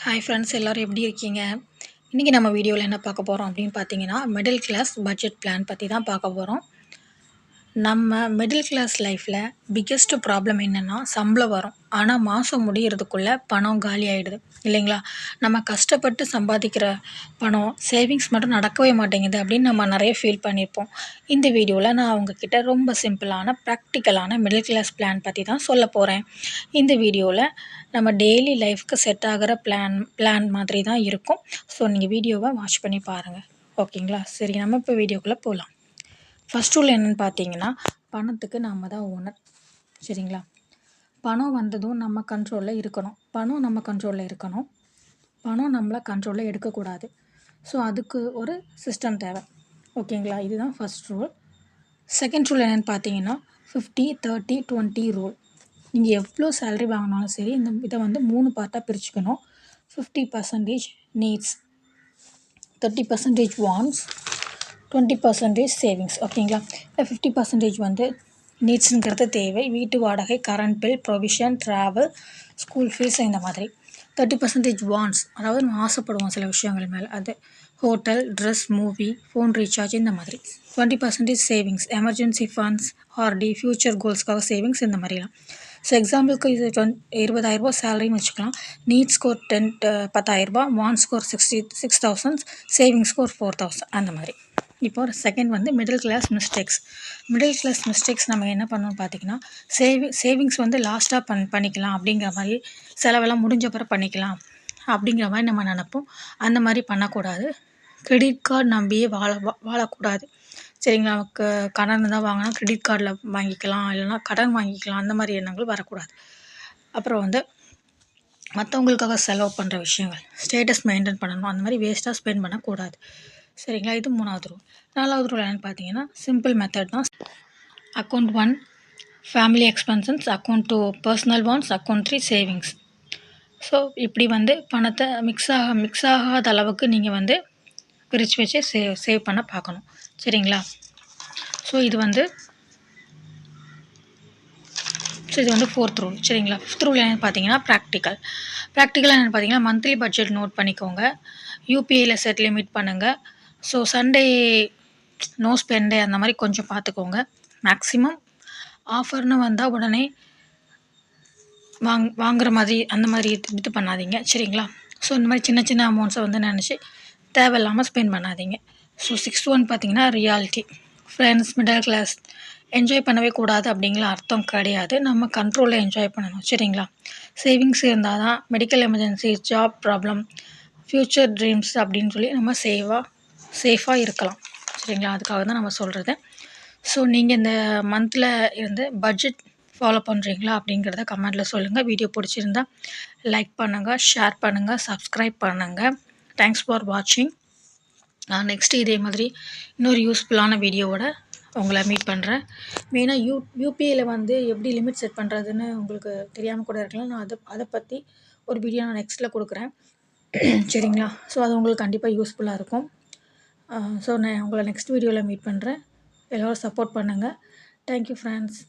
Hi friends எல்லோரும் எப்படி இருக்கீங்க? இன்றைக்கி நம்ம வீடியோவில் என்ன பார்க்க போகிறோம் அப்படின்னு பார்த்தீங்கன்னா, மிடில் கிளாஸ் பட்ஜெட் பிளான் பற்றி தான் பார்க்க போகிறோம். நம்ம மிடில் கிளாஸ் லைஃப்பில் பிக்கெஸ்ட் ப்ராப்ளம் என்னென்னா, சம்பளம் வரும். ஆனால் மாதம் முடியறதுக்குள்ளே பணம் காலி ஆகிடுது இல்லைங்களா? நம்ம கஷ்டப்பட்டு சம்பாதிக்கிற பணம் சேவிங்ஸ் மட்டும் நடக்கவே மாட்டேங்குது அப்படின்னு நம்ம நிறைய ஃபீல் பண்ணியிருப்போம். இந்த வீடியோவில் நான் உங்ககிட்ட ரொம்ப சிம்பிளான ப்ராக்டிக்கலான மிடில் கிளாஸ் பிளான் பற்றி தான் சொல்ல போகிறேன். இந்த வீடியோவில் நம்ம டெய்லி லைஃப்க்கு செட் ஆகிற பிளான் மாதிரி தான் இருக்கும். ஸோ நீங்கள் வீடியோவை வாட்ச் பண்ணி பாருங்கள். ஓகேங்களா? சரி, நம்ம இப்போ வீடியோக்குள்ளே போகலாம். ஃபஸ்ட் ரூல் என்னென்னு பார்த்தீங்கன்னா, பணத்துக்கு நம்ம தான் ஓனர். சரிங்களா? பணம் வந்ததும் நம்ம கண்ட்ரோலில் இருக்கணும். பணம் நம்ம கண்ட்ரோலில் இருக்கணும். பணம் நம்மளை கண்ட்ரோலில் எடுக்கக்கூடாது. ஸோ அதுக்கு ஒரு சிஸ்டம் தேவை. ஓகேங்களா? இதுதான் ஃபஸ்ட் ரூல். செகண்ட் ரூல் என்னென்னு பார்த்தீங்கன்னா, 50-30-20 ரூல். நீங்கள் எவ்வளோ சேலரி வாங்கினாலும் சரி, இதை வந்து 3 பார்ட்டாக பிரிச்சுக்கணும். 50% நீட்ஸ், 30% வாண்ட்ஸ், 20% சேவிங்ஸ். ஓகேங்களா? இப்போ 50% வந்து நீட்ஸுங்கிறது தேவை, வீட்டு வாடகை, current bill, provision, travel, school fees, இந்த மாதிரி. 30% வாண்ட்ஸ், அதாவது நம்ம ஆசைப்படுவோம் சில விஷயங்கள் மேலே, அது hotel, dress, movie, phone recharge, இந்த மாதிரி. 20% savings, emergency funds, RD, future கோல்ஸ்க்காக சேவிங்ஸ், இந்த மாதிரிலாம். ஸோ எக்ஸாம்பிளுக்கு இது 20,000 சேலரின்னு வச்சுக்கலாம். நீட்ஸ்க்கு ஒரு 10,000, வாண்ட்ஸ்க்கு ஒரு 6,000, சேவிங்ஸ்க்கு ஒரு 4,000, அந்த மாதிரி. இப்போ செகண்ட் வந்து மிடில் கிளாஸ் மிஸ்டேக்ஸ் நம்ம என்ன பண்ணணும்னு பார்த்தீங்கன்னா, சேவிங்ஸ் வந்து லாஸ்ட்டாக பண்ணிக்கலாம் அப்படிங்கிற மாதிரி, செலவெல்லாம் முடிஞ்ச பிறகு பண்ணிக்கலாம் அப்படிங்கிற மாதிரி நம்ம நினைப்போம். அந்த மாதிரி பண்ணக்கூடாது. கிரெடிட் கார்டு நம்பியே வாழக்கூடாது. சரிங்களா? நமக்கு கடன் தான் வாங்கினா கிரெடிட் கார்டில் வாங்கிக்கலாம், இல்லைனா கடன் வாங்கிக்கலாம், அந்த மாதிரி எண்ணங்கள் வரக்கூடாது. அப்புறம் வந்து மற்றவங்களுக்காக செலவு பண்ணுற விஷயங்கள், ஸ்டேட்டஸ் மெயின்டைன் பண்ணணும், அந்த மாதிரி வேஸ்ட்டாக ஸ்பெண்ட் பண்ணக்கூடாது. சரிங்களா? இது 3வது ரூல். 4வது ரூல் என்னென்னு பார்த்தீங்கன்னா, சிம்பிள் மெத்தட் தான். Account 1 family expenses, account 2 personal wants, account 3 savings. So இப்படி வந்து பணத்தை மிக்ஸ் ஆகாத அளவுக்கு நீங்கள் வந்து பிரித்து வச்சு சேவ் பண்ண பார்க்கணும். சரிங்களா? ஸோ இது வந்து 4th ரூல். சரிங்களா? 5th ரூல் என்னென்னு பார்த்தீங்கன்னா, ப்ராக்டிக்கல் என்னென்னு பார்த்தீங்கன்னா, மந்த்லி பட்ஜெட் நோட் பண்ணிக்கோங்க. யூபிஐயில் செட் லிமிட் பண்ணுங்கள். ஸோ சண்டே நோ ஸ்பெண்டே, அந்த மாதிரி கொஞ்சம் பார்த்துக்கோங்க. மேக்ஸிமம் ஆஃபர்னு வந்தால் உடனே வாங்குகிற மாதிரி அந்த மாதிரி இது பண்ணாதீங்க. சரிங்களா? ஸோ இந்த மாதிரி சின்ன சின்ன அமௌண்ட்ஸை வந்து நினச்சி தேவையில்லாமல் ஸ்பெண்ட் பண்ணாதீங்க. ஸோ 6th ஒன் பார்த்தீங்கன்னா, reality. Friends, middle class enjoy பண்ணவே கூடாது அப்படிங்கிற அர்த்தம் கிடையாது. நம்ம கண்ட்ரோலில் என்ஜாய் பண்ணணும். சரிங்களா? சேவிங்ஸ் இருந்தால் தான் medical emergency, job problem, future dreams அப்படின்னு சொல்லி நம்ம சேஃபாக இருக்கலாம். சரிங்களா? அதுக்காக தான் நம்ம சொல்கிறது. ஸோ நீங்கள் இந்த மந்தில் இருந்து பட்ஜெட் ஃபாலோ பண்ணுறீங்களா அப்படிங்கிறத கமெண்ட்டில் சொல்லுங்கள். வீடியோ பிடிச்சிருந்தா லைக் பண்ணுங்கள், ஷேர் பண்ணுங்கள், சப்ஸ்கிரைப் பண்ணுங்கள். தேங்க்ஸ் ஃபார் வாட்சிங். நான் நெக்ஸ்ட்டு இதே மாதிரி இன்னொரு யூஸ்ஃபுல்லான வீடியோவோட உங்களை மீட் பண்ணுறேன். மெயினாக யூபிஐயில் வந்து எப்படி லிமிட் செட் பண்ணுறதுன்னு உங்களுக்கு தெரியாமல் கூட இருக்கலாம். நான் அதை பற்றி ஒரு வீடியோ நான் நெக்ஸ்ட்டில் கொடுக்குறேன். சரிங்களா? ஸோ அது உங்களுக்கு கண்டிப்பாக யூஸ்ஃபுல்லாக இருக்கும். ஸோ நான் உங்களை நெக்ஸ்ட் வீடியோவில் மீட் பண்ணுறேன். எல்லோரும் சப்போர்ட் பண்ணுங்கள். Thank you friends.